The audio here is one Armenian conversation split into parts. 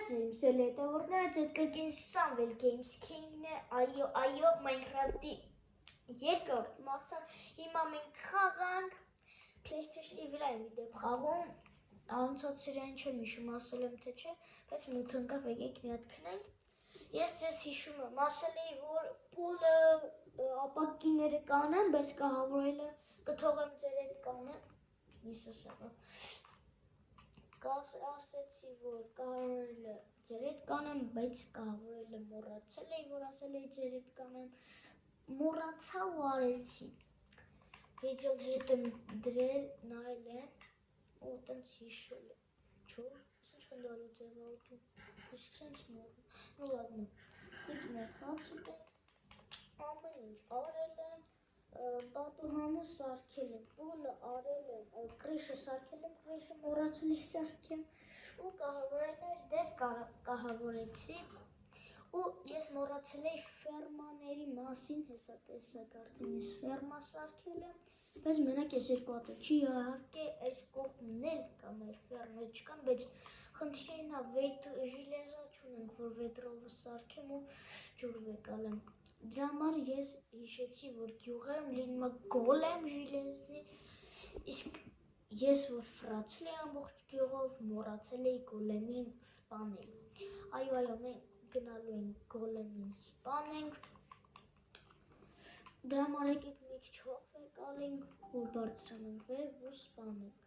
Ձեր հետևորդները ձեր կրկին Sunwell Games King-ն է, այո, Minecraft-ի երկրորդ մասը, հիմա մենք խաղանք PlayStation-ի վրա եմ իդեպ խաղում, անցած սերիային չեմ հիշում, ասել եմ թե չէ, բայց մութ ընկավ, եկեք մի հատ քնենք, ես ձեզ հիշում եմ, ասել էի, որ պոլը ապակիները կանեմ, բայց կահավորելը կթողեմ ձեր հետ կանեմ, միսը սեղը, ասեցի, որ կահավորելը ձեր հետ կանեմ, բայց կահավորելը մոռացել էի, որ ասել էի ձեր հետ կանեմ, մոռացա ու արեցի, վիդեոն հետ եմ դրել, նայել եմ, ու տենց հիշել եմ, չո՞, ինչ խնդալու ձև ատու, իսկ սենց մոռում, նու լադնը, իք մետ հաց ուտենք, ամեն ինչ արել եմ, պատուհանը սարքել եմ, պոլը արել եմ, կրիշը սարքել եմ, կրիշը մոռացել էի սարքեմ ու կահավորելներ դեպ կահավորեցի ու ես մոռացել էի ֆերմաների մասին, հեսա տեսակ արդեն ես ֆերմա սարքել եմ, բայց մենակ ես երկու հատ չի իհարկե այս կողմն էլ կա մեր ֆերմեր չկան, բայց խնդիրն է ժիլեզա չունենք, որ վետրովը սարքեմ ու ջուր վեկալեմ։ Դրա համար ես հիշեցի, որ գյուղերում լինում է գոլեմ ժիլեզնի, իսկ ես որ ֆրացել էի ամբողջ գյուղով, մոռացել էի գոլեմին սպանել։ Այո, մենք գնալու ենք գոլեմին սպանենք, դրա համար եկեք մի քիչ հող վեկալենք, որ բարձրանանք վերև ու սպանենք։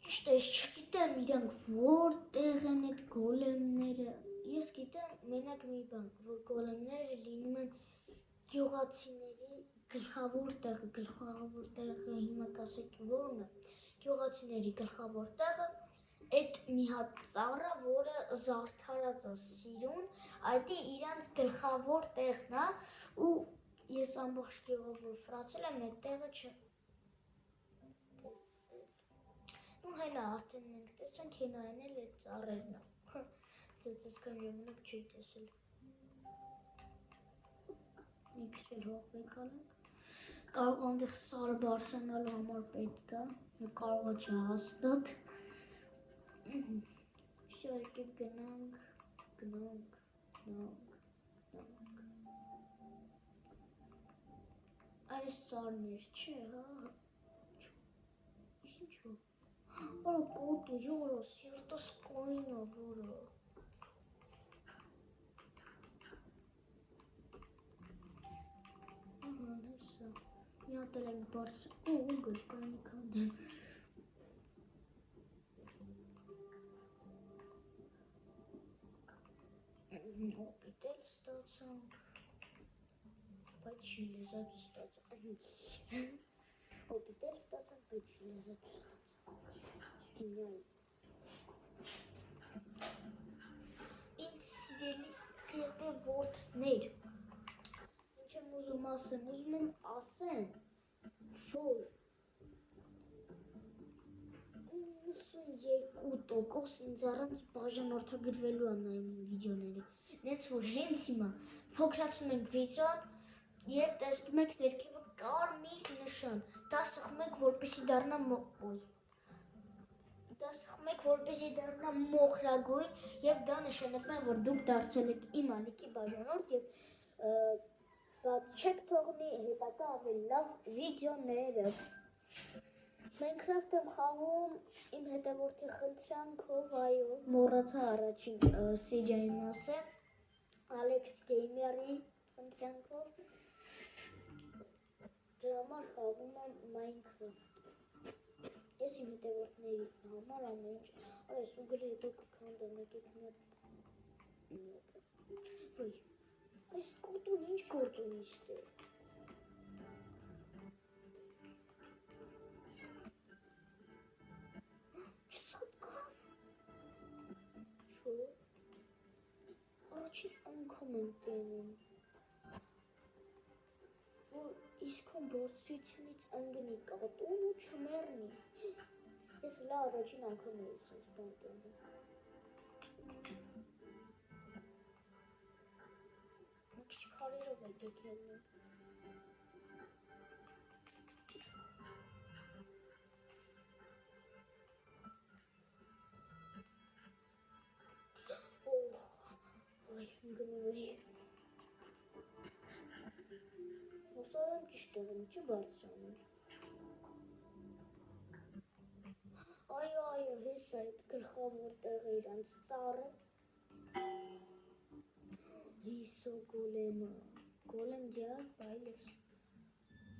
Ճիշտ է, ես չգիտեմ իրանք որտեղ են այդ գոլեմները, ես գիտեմ մենակ մի բան, որ գոլեմները լինում են գյուղացիների գլխավոր տեղը, հիմա կասեք որն է, գյուղացիների գլխավոր տեղը, այդ մի հատ ծառը, որը զարդարած է սիրուն, այդ իրանց գլխավոր տեղն է, ու ես ամբողջ գյուղով որ ֆրացել եմ, այդ տեղը չտեսել, ու հենա արդեն մենք տեսանք, հենա են էլ այդ ծառերն է, ձեզ այսքան ժամանակ չի տեսել, մի քիչ էլ հող վեկալենք, կարող այնտեղ սարը բարձրանալու համար պետք է, կարող է չհաստատ, Всё, եկեք գնանք, այս սարներ չէ, ինչ է, արա կոտու, յորա, սիրտս կոյնա, որը, հեսա, մի հատ էլ ենք բարձր, ու գրկանի կանդեմ, հոպիտ էլ ստացանք, բայց ժիլեզա չստացանք, հոպիտ էլ ստացանք, բայց ժիլեզա չստացանք, ինձ սիրելի հետևորդներ, ինչ եմ ուզում ասեմ, ուզում եմ ասեմ, որ 92% ինձ առանց բաժանորդագրվելու են այն վիդեոների, նենց որ հենց հիմա փոքրացնում ենք վիդեոն և տեսնում եք ներքևը կարմիր նշան, դա սխում եք որպեսի դառնա մոխրագույն և դա նշանակում է, որ դուք դարձել եք իմ ալիքի բաժանորդ և չեք թողնի հետագա ավելի լավ վիդեոները։ Minecraft եմ խաղում իմ հետևորդի խնդրանքով, այո, մոռացա առաջին սերիայի մասը, Alex Gamer-ի խնդրանքով, դրա համար խաղում եմ Minecraft, ես իմ հետևորդների համար ամեն ինչ, այս ուգրի հետո կքանդեմ, եկեք մի հատ, այս կոտուն ինչ գործ ունի ստեղ, Առաջին անգամ եմ տենում, որ իսկոն բարձրությունից ընգնի կատուն ու չմեռնի, ես լա առաջին անգամ եմ սենց բան տենում, մի քիչ քարերով եկեք ելնենք, Գնուի։ Ոսորան ճիշտ եմ, ինչի բարձրանում։ Այո, հես այդ գլխավոր տեղը իրանց ծառը։ Հիսո գոլեմը։ Գոլեմ դյա, բայլես։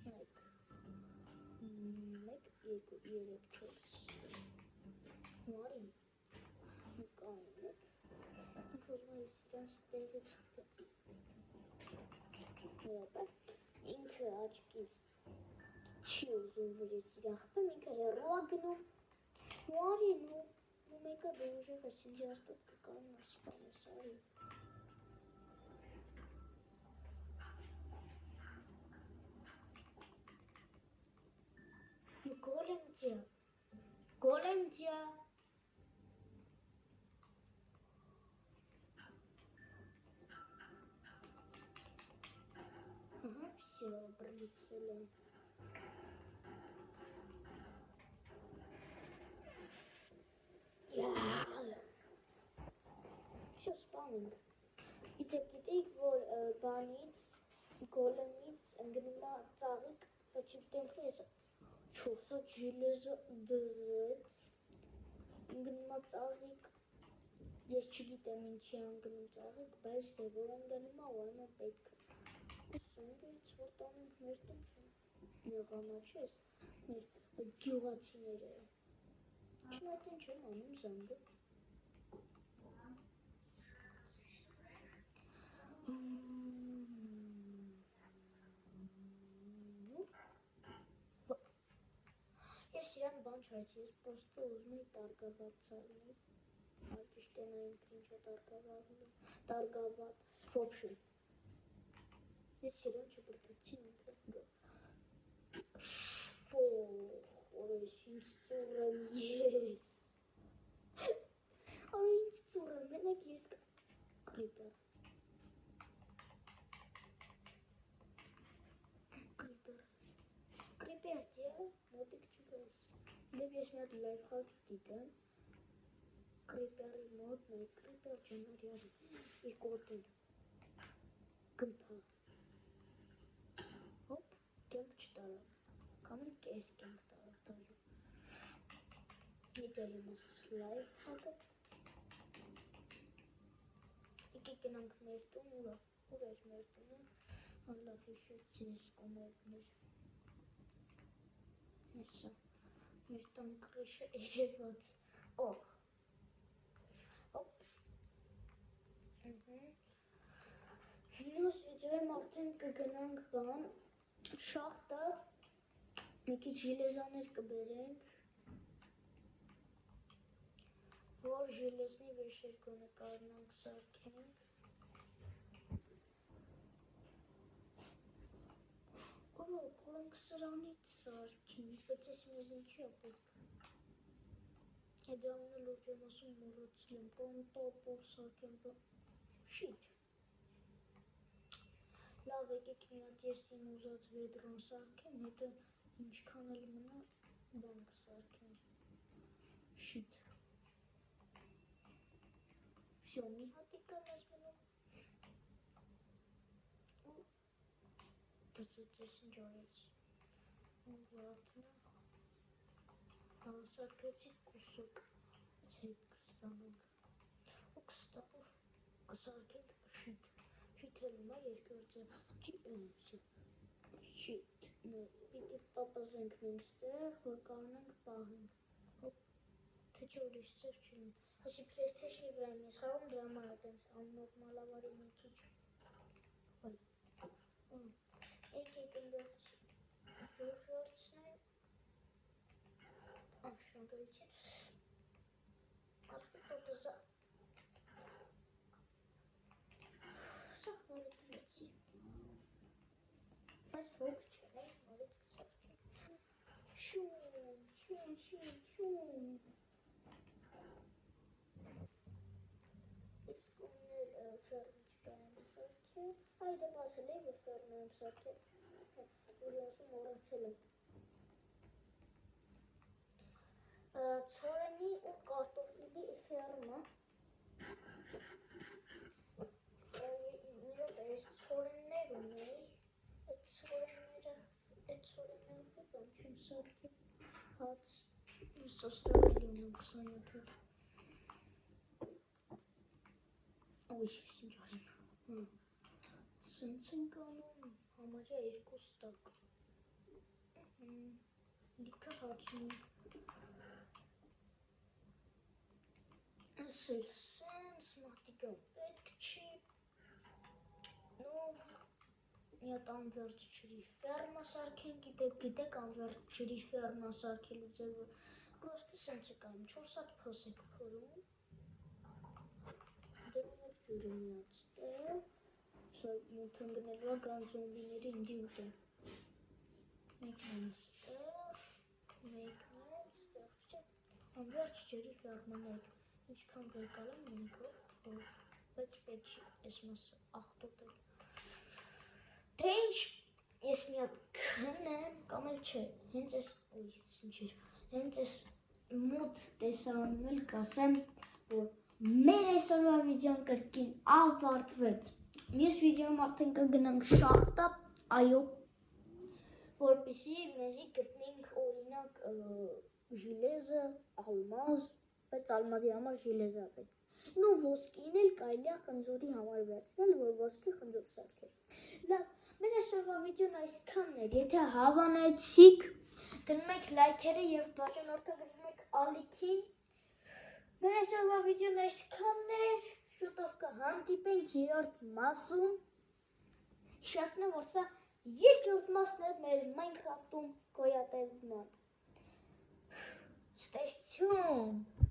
Մեկ, 1, 2, 3, 4։ Մարի։ Մեկ այն, մեկ։ Ինքոզմա ես իրանց տեղից հպը։ Ինքը աչկիս չի ուզում վրից իրան խպեմ, ինքը հերոա գնում։ Մարի, նու մեկը բեուժեղ ես ինձ աստոտ կկարում ասպանես, արի։ Golem dia. Ага, все, пролетели. Все, спаунинг. Итак, որ բանից, գոլեմից ընգնումա ծաղիկ, չիպտեմքրես 400 ժիլեզը դզեց, ընգնումա ծաղիկ, ես չգիտեմ ինչի անգնում ծաղիկ, բայց դե որ ընգնումա ուայնա պետք սունգից որ տանենք մեր տում չեմ եղանա չես, մեր գյուղացիները չնայտ ինչ եմ անում զանգը Ես իրան բան չայց, ես պրոստը ուզում էի տարգավատ ծալնի, արտիշտենային պրինչը տարգավատ, ոբշում, ես իրան չպրտեցի ինքը, օրես ինձ ծուր եմ ես, արի ինձ ծուր եմ, մենակ ես կրիպեր, կրիպեր տիա, մոտիկ չգոս, դեպ ես մի հատ լայֆհակ դիտեմ, կրիպերի մոտ, մեկ կրիպեր ճանարյար, իր կոտել, գմպա, հոպ, կեմպ չտարավ, կամեն կես կեմպ տարավ, դիտել եմ ասս լայֆհակը, եկեք գնանք մեր տուն, ուր էր մեր տունը, հալավ հիշեցի ես կոմերներ, հեսա, մեր տան կրիշը երևաց, օղ, հոպ, Մյուս վիդեոյում արդեն կգնանք բան, շախտը, մի քիչ ժիլեզաներ կբերենք, որ ժիլեզնի վեշեր գոնե կարնանք սարքենք, Կորենք սրանից սարքենք, բայց ես մեզ ինչի ապորք, Էդրանն լուրջ եմ ասում մորացել եմ, պոնտոպոր սարքեմ, շիտ, լավ եկեք մի հատ ես իմ ուզած վեդրոն սարքեմ, հետո ինչքան էլ մնա բան կսարքեմ, շիտ, վսյո մի հատիկ կան ասմենում, դծեց ինչ արեց, վարդնա, սարքեցի կուսոկ, հետ կստանանք, ու կստանով կսարքենք շիտ, շիթել ումա երկրորդը, շիտ, պիտի պապազենք մենք ստեղ, որ կարնանք պահենք, հոպ, թե չէ ուրիշ ստեղ չլին, ասի պլեյստեյշնի վրա եմ ես խաղում դրա համար տենց աննորմալ ավարի մի քիչ, եկեք ընդեղ ջուր վորցնեմ, շանտալիչին, արխի պապազա, սաղ նորից դրեցի, այս հոգ չեն, նորից կսարքենք, շուն, իսկ ուններ ֆերմիչկա եմ սարքել, այդը բասել է, որ ֆերմը եմ սարքել, որ ասում որացել եմ, Ցորենի ու կարտոֆիլի ֆերմը հաց, սոստակելի ունեմ 27 Ոյ, ինչ արին, սենց ենք անում, համարյա 2 տակ, լիքը հաճնում, ասել սենց, մատիկա պետք չի, մի հատ անվերջ ջրի ֆերմա սարքեն, գիտեք անվերջ ջրի ֆերմա սարքելու ձևը, պրոստը սենց է կանում, 4 հատ փոս եք փորում, դնում եք ջուրը միած տեղ, մութն գնելու է կան զոմբիների ինձի ուտեն, մեկն ստեղ, մեկն ստեղ, անվերջ ջրի ֆերման եք, ինչքան վերկալեմ մենքով, բայց պետք չի ես մասը աղտոտել, թե ինչ ես մի հատ քնեմ, կամ էլ չէ, հենց ես, ոյ, ինչիր, հենց ես մութ տեսանում էլ կասեմ, որ մեր այսօրվա վիդեոն կրկին ավարտվեց, մյուս վիդեոում արդեն կգնանք շախտա, այո, որպեսզի մեզի գտնենք օրինակ ժիլեզը, ալմազ, բայց ալմազի համար ժիլեզը պետք, ու ոսկին էլ կարելի է խնձորի համար վերցնել, որ ոսկի խնձոր սարքել, լավ, մեր այսօրվա վիդեոն այսքանն էր, եթե հավանեցիք, դնում եք լայքերը և բաժանորդագրվում եք ալիքին, մեր այսօրվա վիդեոն այսքանն էր, շուտով կհանդիպենք 3-րդ մասում, հիշեցնեմ, որ սա 2-րդ մասն է մեր Minecraft-ում գոյատևման, Stay tuned!